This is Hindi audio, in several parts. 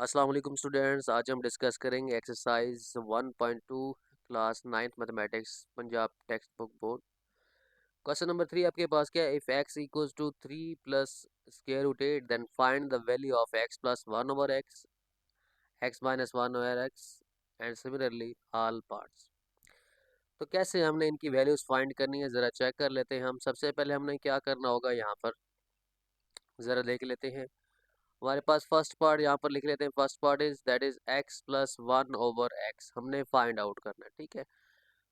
अस्सलाम वालेकुम स्टूडेंट्स। आज हम डिस्कस करेंगे exercise 1.2 class 9th mathematics Punjab text book board. Question number 3 आपके पास क्या है? If x equals to 3 plus square root 8 then find the value of x plus 1 over x minus 1 over x and similarly all parts. तो कैसे हमने इनकी वैल्यूज फाइंड करनी है, ज़रा चेक कर लेते हैं। हम सबसे पहले हमने क्या करना होगा, यहाँ पर ज़रा देख लेते हैं। हमारे पास फर्स्ट पार्ट यहाँ पर लिख लेते हैं। First part is that is x plus 1 over x हमने फाइंड आउट करना है, ठीक है।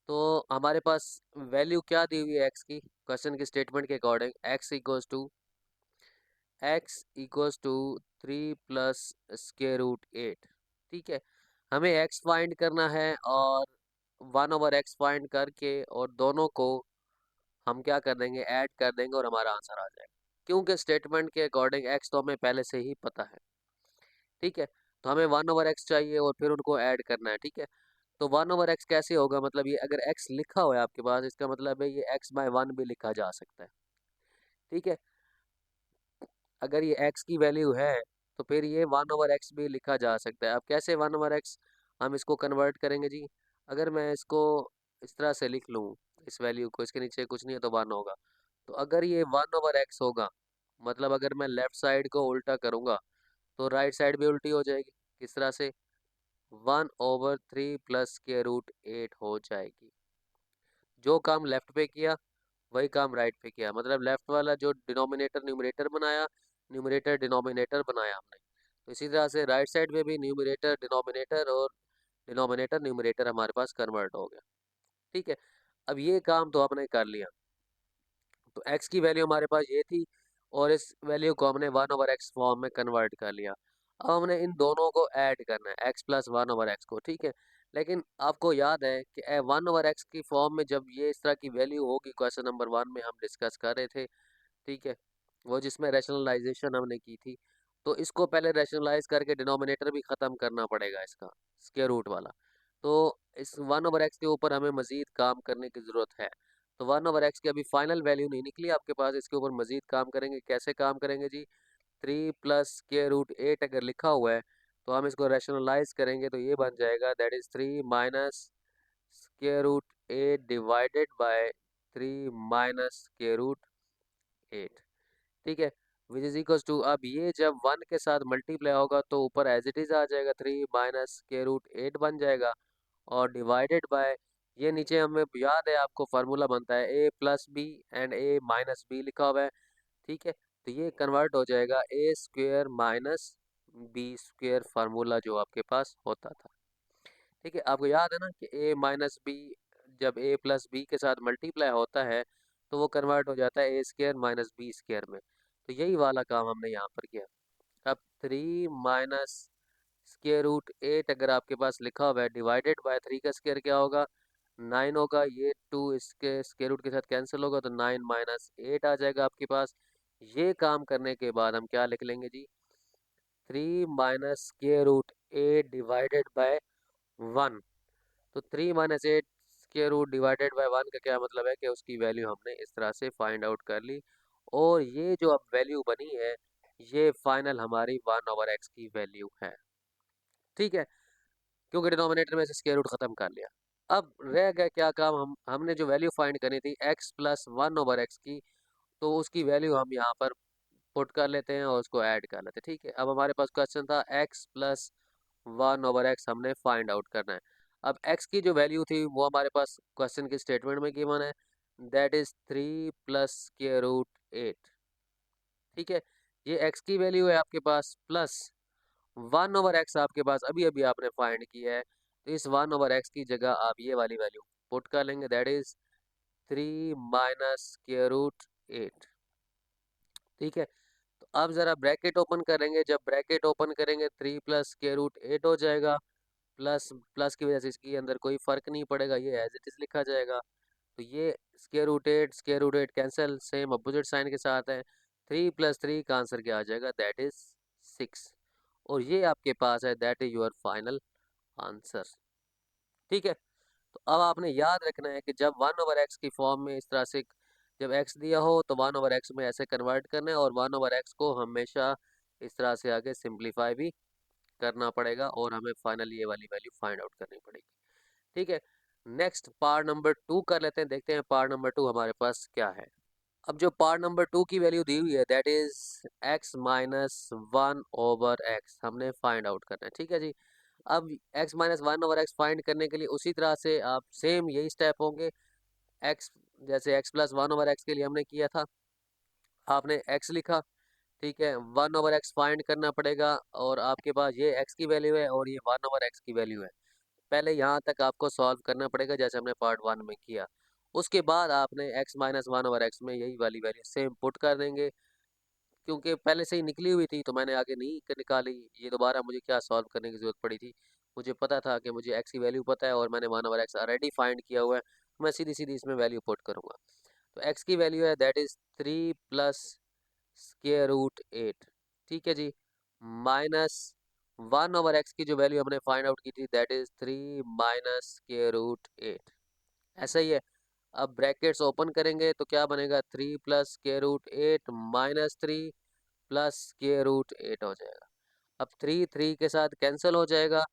तो हमारे पास वैल्यू क्या दी हुई है x की, क्वेश्चन की स्टेटमेंट के according x equals to 3 plus square root 8, ठीक है। हमें x फाइंड करना है और 1 ओवर x फाइंड करके और दोनों को हम क्या कर देंगे, ऐड कर देंगे और हमारा आंसर आ जाएगा, क्योंकि स्टेटमेंट के अकॉर्डिंग x तो हमें पहले से ही पता है, ठीक है। तो हमें 1 ओवर एक्स चाहिए और फिर उनको ऐड करना है, ठीक है। तो 1 ओवर एक्स कैसे होगा, मतलब ये अगर x लिखा हुआ है आपके पास, इसका मतलब है ये x/1 भी लिखा जा सकता है, ठीक है। अगर ये x की वैल्यू है तो फिर ये 1 ओवर एक्स भी लिखा जा सकता है। अब कैसे 1 ओवर एक्स हम इसको कन्वर्ट करेंगे जी? अगर मैं इसको इस तरह से लिख लूँ, इस वैल्यू को, इसके नीचे कुछ नहीं है तो 1 होगा। तो अगर ये 1 ओवर एक्स होगा, मतलब अगर मैं लेफ्ट साइड को उल्टा करूँगा तो राइट साइड भी उल्टी हो जाएगी। किस तरह से? 1/3 प्लस के रूट 8 हो जाएगी। जो काम लेफ्ट पे किया वही काम राइट पे किया, मतलब लेफ्ट वाला जो डिनोमिनेटर न्यूमरेटर बनाया, न्यूमरेटर डिनोमिनेटर बनाया हमने। तो इसी तरह से राइट साइड में भी न्यूमरेटर डिनोमिनेटर और डिनोमिनेटर न्यूमरेटर हमारे पास कन्वर्ट हो गया, ठीक है। अब ये काम तो आपने कर लिया। तो x की वैल्यू हमारे पास ये थी और इस वैल्यू को हमने 1 ओवर एक्स फॉर्म में कन्वर्ट कर लिया। अब हमने इन दोनों को ऐड करना है, x प्लस 1 ओवर एक्स को, ठीक है। लेकिन आपको याद है कि 1 ओवर एक्स की फॉर्म में जब ये इस तरह की वैल्यू होगी, क्वेश्चन नंबर 1 में हम डिस्कस कर रहे थे, ठीक है, वो जिसमें रैशनलाइजेशन हमने की थी। तो इसको पहले रैशनलाइज करके डिनोमिनेटर भी ख़त्म करना पड़ेगा इसका, स्क्वायर रूट वाला। तो इस 1 ओवर एक्स के ऊपर हमें मज़ीद काम करने की ज़रूरत है। तो 1 ओवर एक्स की अभी फाइनल वैल्यू नहीं निकली आपके पास, इसके ऊपर मज़ीद काम करेंगे। कैसे काम करेंगे जी? 3 प्लस स्क्वायर रूट 8 अगर लिखा हुआ है तो हम इसको रैशनलाइज करेंगे तो ये बन जाएगा that is 3 minus square root 8 divided by 3 minus square root 8, ठीक है, विच इज इक्वल टू, अब ये जब 1 के साथ मल्टीप्लाई होगा तो ऊपर एज इट इज आ जाएगा, 3 माइनस स्क्वायर रूट 8 बन जाएगा और डिवाइडेड बाय, ये नीचे हमें याद है आपको फार्मूला बनता है a plus b and a minus b लिखा हुआ है, ठीक है। तो ये कन्वर्ट हो जाएगा a square minus b square, formula जो आपके पास होता था, ठीक है। आपको याद है ना कि ए माइनस बी जब ए प्लस बी के साथ मल्टीप्लाई होता है तो वो कन्वर्ट हो जाता है A square minus b square में। तो यही वाला काम हमने यहाँ पर किया। अब 3 माइनस स्क्वायर रूट 8 अगर आपके पास लिखा हुआ है डिवाइडेड बाय 3 का स्क्वायर क्या होगा, 9 होगा। ये 2 इसके स्क्वायर रूट के साथ कैंसिल होगा तो 9 माइनस 8 आ जाएगा आपके पास। ये काम करने के बाद हम क्या लिख लेंगे जी? 3 minus square root 8 divided by 1। तो 3 minus 8 square root divided by 1 का क्या मतलब है कि उसकी वैल्यू हमने इस तरह से फाइंड आउट कर ली और ये जो अब वैल्यू बनी है ये फाइनल हमारी 1 ओवर एक्स की वैल्यू है, ठीक है, क्योंकि डिनोमिनेटर में से स्क्वायर रूट खत्म कर लिया। अब रह गया क्या काम, हमने जो वैल्यू फाइंड करनी थी x प्लस 1 ओवर एक्स की, तो उसकी वैल्यू हम यहाँ पर पुट कर लेते हैं और उसको ऐड कर लेते हैं, ठीक है। अब हमारे पास क्वेश्चन था x प्लस 1 ओवर एक्स हमने फाइंड आउट करना है। अब x की जो वैल्यू थी वो हमारे पास क्वेश्चन की स्टेटमेंट में गिवन है, that is 3 plus square root 8, ठीक है। ये x की वैल्यू है आपके पास, प्लस 1 ओवर एक्स आपके पास अभी अभी आपने फाइंड किया है। तो इस 1 ओवर एक्स की जगह आप ये वाली वैल्यू पुट कर लेंगे, that is 3 minus square root 8, ठीक है। तो अब ज़रा ब्रैकेट ओपन करेंगे, जब ब्रैकेट ओपन करेंगे 3 प्लस स्क्वायर रूट 8 हो जाएगा। प्लस प्लस की वजह से इसके अंदर कोई फ़र्क नहीं पड़ेगा, ये एज इट इज़ लिखा जाएगा। तो ये square root 8 cancel, same opposite sign के साथ है। 3 प्लस 3 का आंसर क्या आ जाएगा, दैट इज़ 6, और ये आपके पास है, that is your final answer, ठीक है। तो अब आपने याद रखना है कि जब 1 ओवर एक्स की फॉर्म में इस तरह से जब एक्स दिया हो तो 1 ओवर एक्स में ऐसे कन्वर्ट करना है और 1 ओवर एक्स को हमेशा इस तरह से आगे सिंप्लीफाई भी करना पड़ेगा और हमें फाइनली ये वाली वैल्यू फाइंड आउट करनी पड़ेगी। ठीक है, नेक्स्ट पार्ट नंबर 2 कर लेते हैं, देखते हैं पार्ट नंबर 2 हमारे पास क्या है। अब जो पार्ट नंबर 2 की वैल्यू दी हुई है that is x minus 1/x हमने फाइंड आउट करना है। ठीक है जी, अब x माइनस 1/x फाइंड करने के लिए उसी तरह से आप सेम यही स्टेप होंगे। x जैसे x प्लस 1/x के लिए हमने किया था, आपने x लिखा, ठीक है, 1/x फाइंड करना पड़ेगा और आपके पास ये x की वैल्यू है और ये 1/x की वैल्यू है। पहले यहाँ तक आपको सॉल्व करना पड़ेगा जैसे हमने पार्ट 1 में किया। उसके बाद आपने x माइनस 1/x में यही वाली वैल्यू सेम पुट कर देंगे। क्योंकि पहले से ही निकली हुई थी तो मैंने आगे नहीं निकाली, ये दोबारा मुझे क्या सॉल्व करने की ज़रूरत पड़ी थी। मुझे पता था कि मुझे x की वैल्यू पता है और मैंने 1/x ऑलरेडी फाइंड किया हुआ है, मैं सीधी सीधी इसमें वैल्यू पुट करूँगा। तो x की वैल्यू है that is 3 plus square root 8। ठीक है जी, माइनस 1/x की जो वैल्यू हमने फाइंड आउट की थी that is 3 minus square root 8। ऐसा ही है, अब ब्रैकेट्स ओपन करेंगे तो क्या बनेगा, 3 plus square root 8 minus 3 plus square root 8 हो जाएगा। अब 3 3 के साथ कैंसिल हो जाएगा,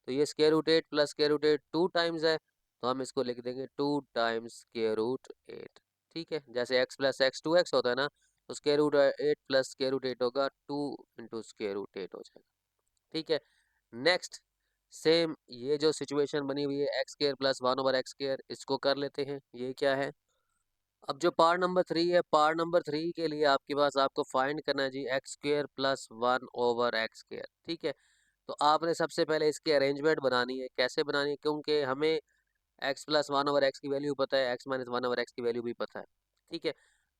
तो ये square root 8 plus square root 8 two times है, तो हम इसको लिख देंगे 2 टाइम्स स्क्वायर रूट 8। ठीक है, जैसे x प्लस एक्स 2x होता है ना, तो square root 8 plus square root 8 होगा 2 इंटू स्क्वायर रूट 8 हो जाएगा। ठीक है, नेक्स्ट सेम ये जो सिचुएशन बनी हुई है x square plus 1/x square, इसको कर लेते हैं। ये क्या है, अब जो पार्ट नंबर 3 है, पार्ट नंबर 3 के लिए आपके पास आपको फाइंड करना है जी x square plus 1/x square. ठीक है, तो आपने सबसे पहले इसकी अरेंजमेंट बनानी है। कैसे बनानी है, क्योंकि हमें x प्लस 1/x की वैल्यू पता है, x माइनस 1/x की वैल्यू भी पता है। ठीक है,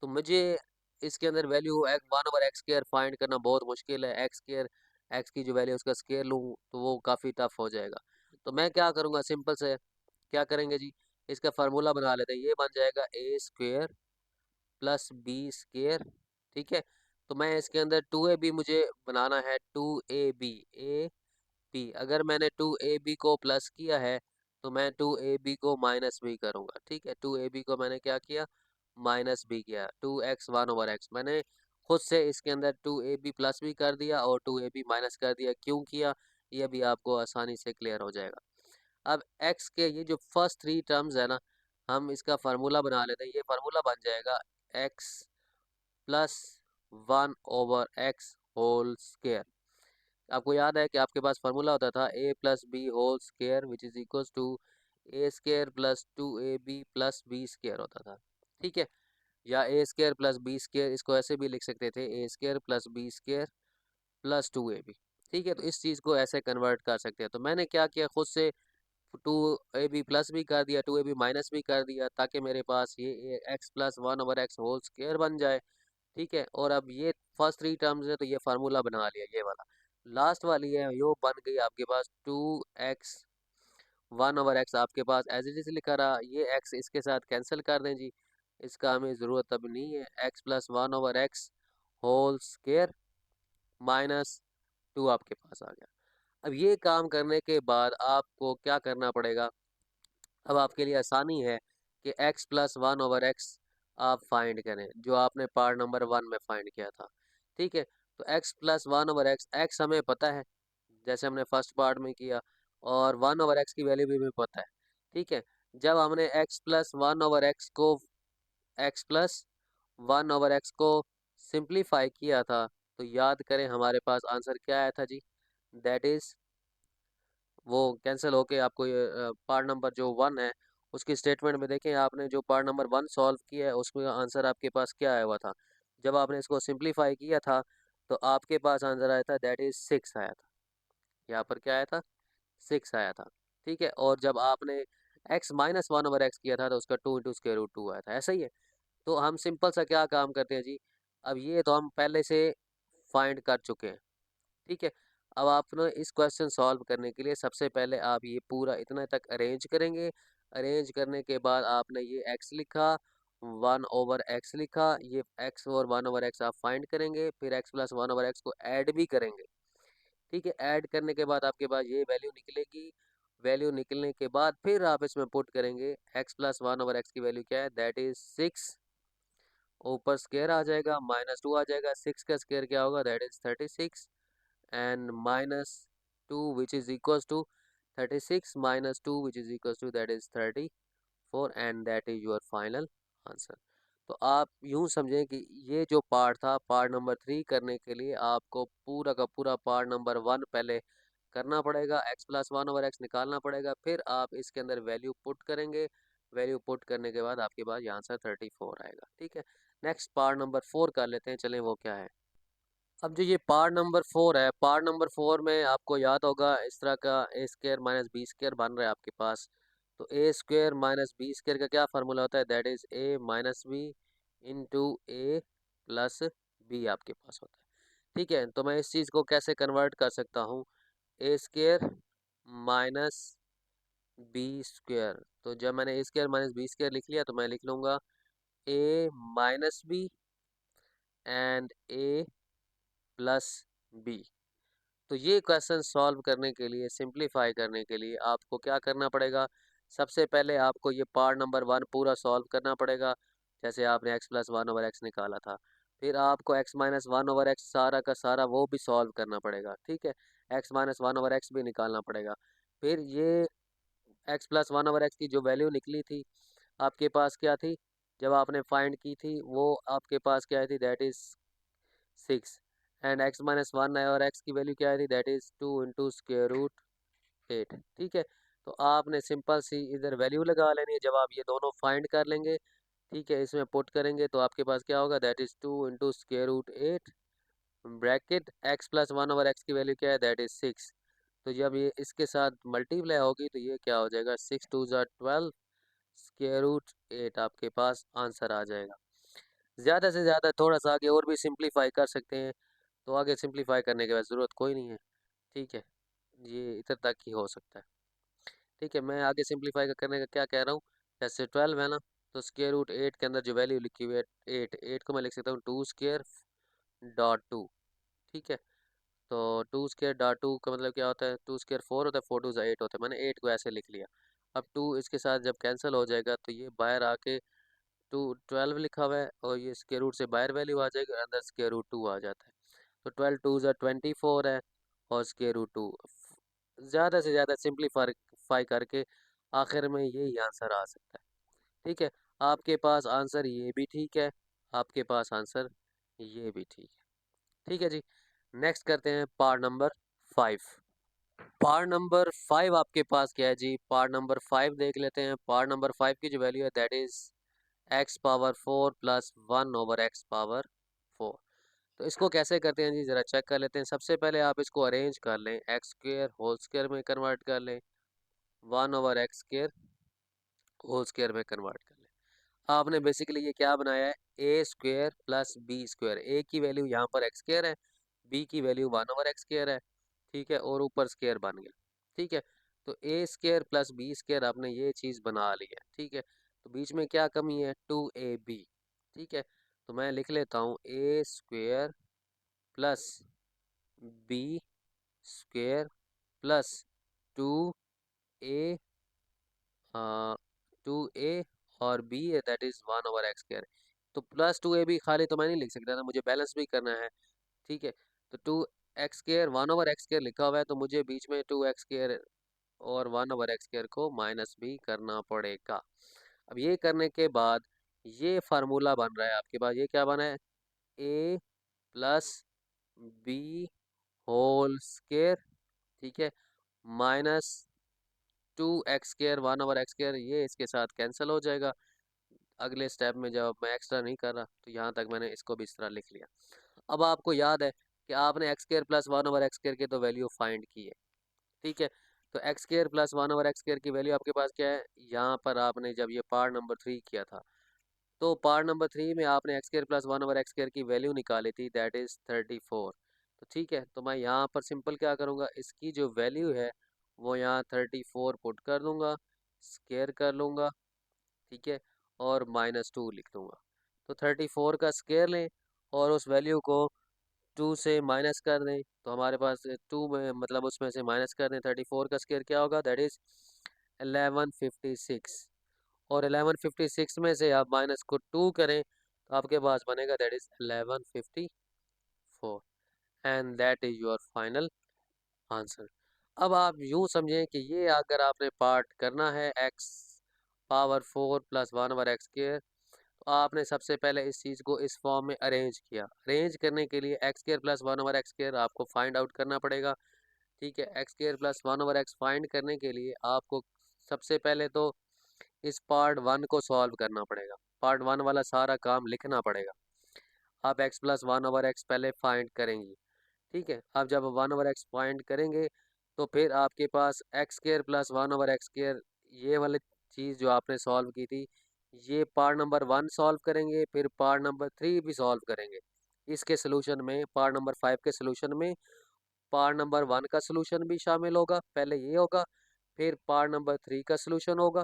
तो मुझे इसके अंदर वैल्यू 1/x स्क्वायर फाइंड करना बहुत मुश्किल है। एक्स स्क्वायर, एक्स की जो वैल्यू उसका स्क्वायर लूँ तो वो काफ़ी टफ हो जाएगा। तो मैं क्या करूँगा, सिंपल से क्या करेंगे जी, इसका फार्मूला बना लेते हैं। ये बन जाएगा ए स्क्वायर प्लस बी स्क्वायर। ठीक है, तो मैं इसके अंदर 2ab मुझे बनाना है, 2ab ए बी। अगर मैंने 2ab को प्लस किया है तो मैं 2ab को माइनस भी करूँगा। ठीक है, 2ab को मैंने क्या किया, माइनस भी किया। 2x 1/x मैंने खुद से इसके अंदर 2ab प्लस भी कर दिया और 2ab माइनस कर दिया। क्यों किया, ये भी आपको आसानी से क्लियर हो जाएगा। अब x के ये जो फर्स्ट 3 टर्म्स है ना, हम इसका फार्मूला बना लेते हैं। ये फार्मूला बन जाएगा x plus 1/x whole square. आपको याद है कि आपके पास फार्मूला होता था a plus B whole square which is equal to a square plus 2ab plus b square होता था। ठीक है, या a square plus b square, इसको ऐसे भी लिख सकते थे, a square plus b square plus 2ab। ठीक है, तो इस चीज़ को ऐसे कन्वर्ट कर सकते हैं। तो मैंने क्या किया, खुद से 2ab प्लस भी कर दिया, 2ab माइनस भी कर दिया, ताकि मेरे पास ये x plus 1/x whole square बन जाए। ठीक है, और अब ये फर्स्ट 3 टर्म्स है तो ये फार्मूला बना लिया ये वाला। लास्ट वाली है यो बन गई आपके पास 2x 1/x, आपके पास एज इट इज लिखा रहा। ये x इसके साथ कैंसिल कर दें जी, इसका हमें ज़रूरत अब नहीं है। x plus 1/x whole square minus 2 आपके पास आ गया। अब ये काम करने के बाद आपको क्या करना पड़ेगा, अब आपके लिए आसानी है कि x प्लस 1/x आप फाइंड करें, जो आपने पार्ट नंबर 1 में फाइंड किया था। ठीक है, तो x प्लस 1/x, x हमें पता है जैसे हमने फर्स्ट पार्ट में किया, और 1/x की वैल्यू भी हमें पता है। ठीक है, जब हमने x प्लस 1/x को सिंप्लीफाई किया था, तो याद करें हमारे पास आंसर क्या आया था जी, दैट इज़ वो कैंसिल होके आपको ये पार्ट नंबर जो 1 है उसकी स्टेटमेंट में देखें, आपने जो पार्ट नंबर 1 सॉल्व किया है उसमें आंसर आपके पास क्या आया हुआ था। जब आपने इसको सिंप्लीफाई किया था तो आपके पास आंसर आया था दैट इज़ 6 आया था। यहाँ पर क्या आया था, 6 आया था। ठीक है, और जब आपने x माइनस 1/x किया था तो उसका 2 इंटू स्क्वायर रूट 2 आया था। ऐसा ही है, तो हम सिंपल सा क्या काम करते हैं जी, अब ये तो हम पहले से फाइंड कर चुके हैं। ठीक है, अब आपने इस क्वेश्चन सॉल्व करने के लिए सबसे पहले आप ये पूरा इतना तक अरेंज करेंगे। अरेंज करने के बाद आपने ये x लिखा, 1/x लिखा, ये x और 1/x आप फाइंड करेंगे, फिर x प्लस 1/x को ऐड भी करेंगे। ठीक है, ऐड करने के बाद आपके पास ये वैल्यू निकलेगी। वैल्यू निकलने के बाद फिर आप इसमें पुट करेंगे x प्लस 1/x की वैल्यू क्या है, दैट इज 6, ऊपर स्क्वायर आ जाएगा, -2 आ जाएगा, 6 का स्क्वायर क्या होगा, that is 36 and minus 2 which is equals to 36 minus 2 which is equals to that is 34 and that is your final answer. तो आप यूं समझें कि ये जो पार्ट था, पार्ट नंबर 3 करने के लिए आपको पूरा का पूरा पार्ट नंबर 1 पहले करना पड़ेगा, x प्लस 1 ओवर एक्स निकालना पड़ेगा, फिर आप इसके अंदर वैल्यू पुट करेंगे। वैल्यू पुट करने के बाद आपके पास ये आंसर 34 आएगा। ठीक है, नेक्स्ट पार्ट नंबर 4 कर लेते हैं, चलें वो क्या है। अब जो ये पार्ट नंबर 4 है, पार्ट नंबर 4 में आपको याद होगा इस तरह का A square minus B square बन रहा है आपके पास। तो A square minus B square का क्या फार्मूला होता है, that is A minus B into A plus B आपके पास होता है। ठीक है, तो मैं इस चीज़ को कैसे कन्वर्ट कर सकता हूँ, a square minus B square. तो जब मैंने a square minus B square लिख लिया तो मैं लिख लूँगा a minus b and a plus b. तो ये क्वेश्चन सॉल्व करने के लिए, सिंप्लीफाई करने के लिए आपको क्या करना पड़ेगा, सबसे पहले आपको ये पार्ट नंबर 1 पूरा सॉल्व करना पड़ेगा। जैसे आपने x प्लस 1 ओवर एक्स निकाला था, फिर आपको x माइनस 1 ओवर एक्स सारा का सारा वो भी सॉल्व करना पड़ेगा। ठीक है, x माइनस 1 ओवर एक्स भी निकालना पड़ेगा। फिर ये x प्लस 1 ओवर एक्स की जो वैल्यू निकली थी आपके पास क्या थी, जब आपने फाइंड की थी वो आपके पास क्या थी, that is 6 and x minus 1 है और x की वैल्यू क्या थी, that is 2 into square root 8। ठीक है, तो आपने सिंपल सी इधर वैल्यू लगा लेनी है। जब आप ये दोनों फाइंड कर लेंगे, ठीक है, इसमें पुट करेंगे तो आपके पास क्या होगा, that is 2 into square root 8 bracket x plus 1 over x की वैल्यू क्या है, दैट इज 6। तो जब ये इसके साथ मल्टीप्लाई होगी तो ये क्या हो जाएगा, 6 टू ज़ा 12 स्क्वायर रूट 8 आपके पास आंसर आ जाएगा। ज़्यादा से ज़्यादा थोड़ा सा आगे और भी सिंप्लीफाई कर सकते हैं, तो आगे सिंप्लीफाई करने के बाद ज़रूरत कोई नहीं है। ठीक है, ये इधर तक ही हो सकता है। ठीक है, मैं आगे सिंप्लीफाई करने का क्या कह रहा हूँ, जैसे 12 है ना, तो स्क्वायर रूट 8 के अंदर जो वैल्यू लिखी हुई है 8 को मैं लिख सकता हूँ 2 स्क्वायर डॉट 2। ठीक है, तो 2 स्क्वायर डॉट 2 का मतलब क्या होता है, 2 स्क्वायर 4 होता है, 4 टू ज़ा 8 होता है। मैंने 8 को ऐसे लिख लिया। अब 2 इसके साथ जब कैंसिल हो जाएगा तो ये बाहर आके 12 लिखा हुआ है और ये स्क्वायर रूट से बाहर वैल्यू आ जाएगी और अंदर स्क्वायर रूट 2 आ जाता है। तो 12 टू ज़ा 24 है और स्क्वायर रूट 2। ज़्यादा से ज़्यादा सिंप्लीफाई करके आखिर में यही आंसर आ सकता है। ठीक है, आपके पास आंसर ये भी ठीक है, आपके पास आंसर ये भी ठीक है। ठीक है जी, नेक्स्ट करते हैं पार्ट नंबर 5। पार्ट नंबर 5 आपके पास क्या है जी, पार्ट नंबर 5 देख लेते हैं। पार्ट नंबर 5 की जो वैल्यू है that is x power 4 plus 1 over x power 4। तो इसको कैसे करते हैं जी, ज़रा चेक कर लेते हैं। सबसे पहले आप इसको अरेंज कर लें, एक्स स्क्वेयर होल स्क्वेयर में कन्वर्ट कर लें, 1 over x square whole square में कन्वर्ट कर लें। आपने बेसिकली ये क्या बनाया है, A square plus B square. A की वैल्यू यहाँ पर एक्स स्क्वेयर है, बी की वैल्यू 1 ओवर एक्स स्क्वेयर है। ठीक है, और ऊपर स्क्वेयर बन गया। ठीक है, तो ए स्क्वेयर प्लस बी स्क्वेयर आपने ये चीज़ बना ली है। ठीक है, तो बीच में क्या कमी है, 2ab। ठीक है, तो मैं लिख लेता हूँ a square plus B square plus 2a 2a और b है that is 1 over x square. तो प्लस 2ab खाली तो मैं नहीं लिख सकता था, मुझे बैलेंस भी करना है। ठीक है, तो 2x square 1 over x square लिखा हुआ है तो मुझे बीच में 2x स्क्वायर और 1 ओवर एक्स स्क्वायर को माइनस भी करना पड़ेगा। अब ये करने के बाद ये फार्मूला बन रहा है आपके पास, ये क्या बना है, a plus B whole square. ठीक है, minus 2x square 1 over x square, ये इसके साथ कैंसिल हो जाएगा। अगले स्टेप में जब मैं एक्स्ट्रा नहीं कर रहा तो यहाँ तक मैंने इसको भी इस तरह लिख लिया। अब आपको याद है कि आपने x square plus 1 over x square की तो वैल्यू फाइंड की है। ठीक है, तो x square plus 1 over x square की वैल्यू आपके पास क्या है, यहाँ पर आपने जब ये पार्ट नंबर 3 किया था तो पार्ट नंबर 3 में आपने x square plus 1 over x square की वैल्यू निकाली थी, दैट इज 34। तो ठीक है, तो मैं यहाँ पर सिंपल क्या करूँगा, इसकी जो वैल्यू है वो यहाँ 34 पुट कर दूंगा, स्क्वायर कर लूँगा। ठीक है, और -2 लिख दूंगा। तो 34 का स्क्वायर लें और उस वैल्यू को 2 से माइनस कर दें, तो हमारे पास 2 में मतलब उसमें से माइनस कर दें, 34 का स्क्वायर क्या होगा, दैट इज 1156। और 1156 में से आप माइनस को 2 करें तो आपके पास बनेगा that is 1154 and that is your final answer. अब आप यूँ समझें कि ये अगर आपने पार्ट करना है x power 4 plus 1 over x square, तो आपने सबसे पहले इस चीज़ को इस फॉर्म में अरेंज किया। अरेंज करने के लिए x square plus 1 over x square आपको फाइंड आउट करना पड़ेगा। ठीक है, x square plus 1 over x find करने के लिए आपको सबसे पहले तो इस पार्ट 1 को सॉल्व करना पड़ेगा। पार्ट 1 वाला सारा काम लिखना पड़ेगा। आप एक्स प्लस 1 ओवर एक्स पहले फाइंड करेंगी। ठीक है, आप जब 1 ओवर एक्स फाइंड करेंगे तो फिर आपके पास x square plus 1 over x square ये वाली चीज़ जो आपने सॉल्व की थी, ये पार्ट नंबर 1 सॉल्व करेंगे, फिर पार्ट नंबर 3 भी सॉल्व करेंगे। इसके सोल्यूशन में पार्ट नंबर 5 के सोल्यूशन में पार्ट नंबर 1 का सोल्यूशन भी शामिल होगा। पहले ये होगा, फिर पार्ट नंबर 3 का सोल्यूशन होगा।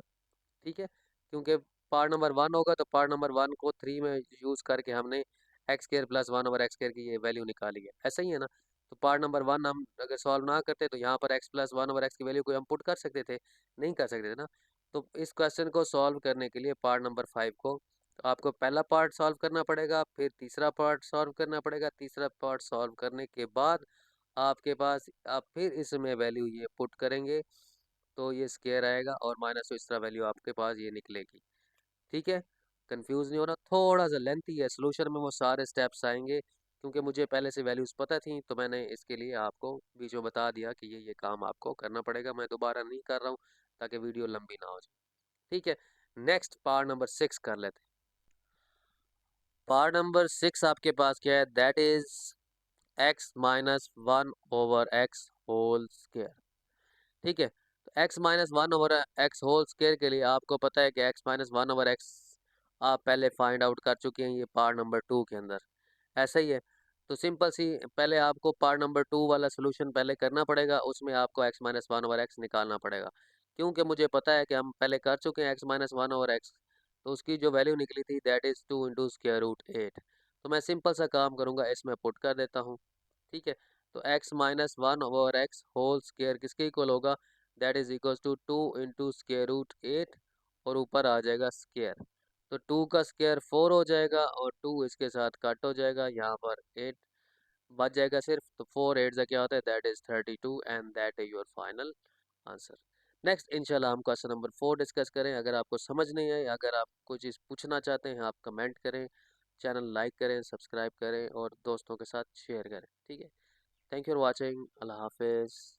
ठीक है, क्योंकि पार्ट नंबर 1 होगा तो पार्ट नंबर 1 को 3 में यूज़ करके हमने x square plus 1 over x square की ये वैल्यू निकाली है। ऐसा ही है ना? तो पार्ट नंबर 1 हम अगर सॉल्व ना करते तो यहाँ पर एक्स प्लस 1 ओवर एक्स की वैल्यू को हम पुट कर सकते थे, नहीं कर सकते थे ना। तो इस क्वेश्चन को सॉल्व करने के लिए पार्ट नंबर 5 को तो आपको पहला पार्ट सॉल्व करना पड़ेगा, फिर तीसरा पार्ट सॉल्व करना पड़ेगा। तीसरा पार्ट सॉल्व करने के बाद आपके पास आप फिर इसमें वैल्यू ये पुट करेंगे तो ये स्क्वायर आएगा और माइनस इस तरह वैल्यू आपके पास ये निकलेगी। ठीक है, कंफ्यूज नहीं होना, थोड़ा सा लेंथी है सोल्यूशन में, वो सारे स्टेप्स आएंगे क्योंकि मुझे पहले से वैल्यूज़ पता थी तो मैंने इसके लिए आपको बीच में बता दिया कि ये काम आपको करना पड़ेगा। मैं दोबारा नहीं कर रहा हूँ ताकि वीडियो लंबी ना हो जाए। ठीक है, नेक्स्ट पार्ट नंबर 6 कर लेते हैं। पार्ट नंबर 6 आपके पास क्या है, that is x minus 1 over x whole square. ठीक है, तो x minus 1 over x whole square के लिए आपको पता है कि एक्स माइनस 1 ओवर एक्स आप पहले फाइंड आउट कर चुके हैं ये पार्ट नंबर 2 के अंदर। ऐसा ही है, तो सिंपल सी पहले आपको पार्ट नंबर 2 वाला सोल्यूशन पहले करना पड़ेगा, उसमें आपको एक्स माइनस 1 ओवर एक्स निकालना पड़ेगा। क्योंकि मुझे पता है कि हम पहले कर चुके हैं एक्स माइनस 1 ओवर एक्स, तो उसकी जो वैल्यू निकली थी that is 2 into square root 8। तो मैं सिंपल सा काम करूँगा, इसमें पुट कर देता हूँ। ठीक है, तो x minus 1 over x whole square किसके इक्वल होगा, that is equals to 2 into square root 8 और ऊपर आ जाएगा स्क्वायर। तो 2 का स्क्वायर 4 हो जाएगा और 2 इसके साथ कट हो जाएगा, यहाँ पर 8 बच जाएगा सिर्फ। तो 4 8 से क्या होता है, that is 32 and that is your final answer. Next इंशाल्लाह हम क्वेश्चन नंबर 4 डिस्कस करें। अगर आपको समझ नहीं आई, अगर आप कोई चीज़ पूछना चाहते हैं, आप कमेंट करें, चैनल लाइक करें, सब्सक्राइब करें और दोस्तों के साथ शेयर करें। ठीक है, थैंक यू फॉर वॉचिंग, अल्लाह हाफिज़।